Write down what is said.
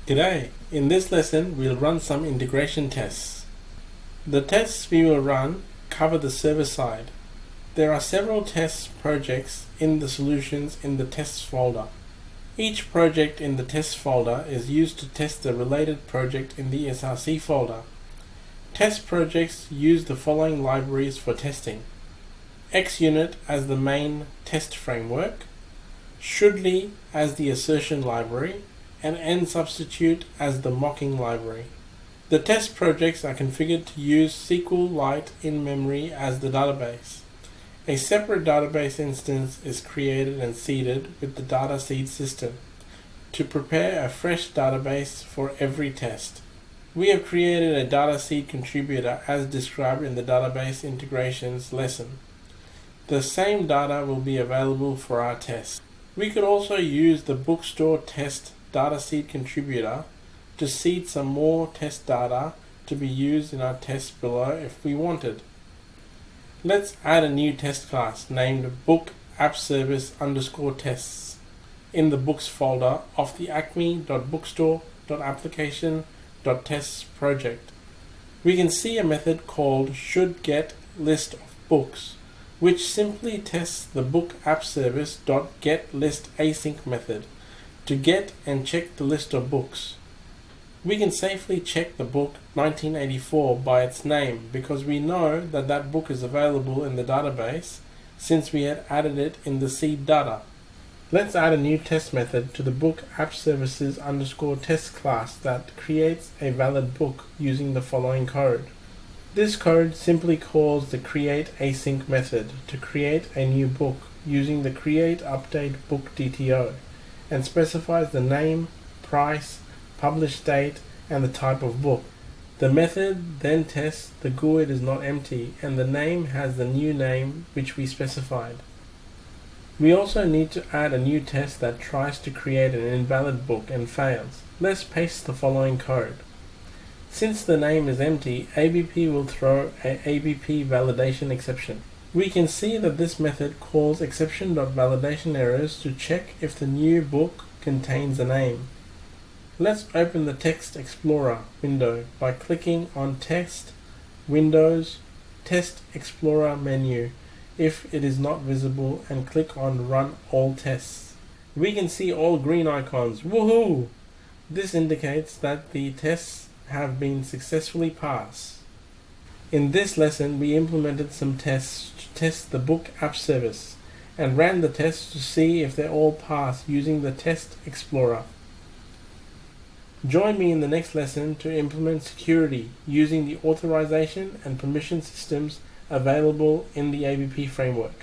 G'day! In this lesson we'll run some integration tests. The tests we will run cover the server side. There are several test projects in the solutions in the tests folder. Each project in the tests folder is used to test the related project in the SRC folder. Test projects use the following libraries for testing: XUnit as the main test framework, Shouldly as the assertion library, and nsubstitute as the mocking library. The test projects are configured to use SQLite in memory as the database. A separate database instance is created and seeded with the data seed system to prepare a fresh database for every test. We have created a data seed contributor as described in the database integrations lesson. The same data will be available for our tests. We could also use the bookstore test data seed contributor to seed some more test data to be used in our tests below if we wanted. Let's add a new test class named book app service _ tests in the books folder of the acme.bookstore.application.tests project. We can see a method called shouldGetList of books, which simply tests the book app service.getList async method to get and check the list of books. We can safely check the book 1984 by its name because we know that that book is available in the database since we had added it in the seed data. Let's add a new test method to the book app services _ test class that creates a valid book using the following code. This code simply calls the create async method to create a new book using the create update book DTO and specifies the name, price, published date, and the type of book. The method then tests the GUID is not empty and the name has the new name which we specified. We also need to add a new test that tries to create an invalid book and fails. Let's paste the following code. Since the name is empty, ABP will throw an ABP validation exception. We can see that this method calls exception.validationErrors to check if the new book contains a name. Let's open the Text Explorer window by clicking on Text, Windows, Test Explorer menu if it is not visible and click on Run All Tests. We can see all green icons. Woohoo! This indicates that the tests have been successfully passed. In this lesson we implemented some tests to test the book app service and ran the tests to see if they all pass using the Test Explorer. Join me in the next lesson to implement security using the authorization and permission systems available in the ABP framework.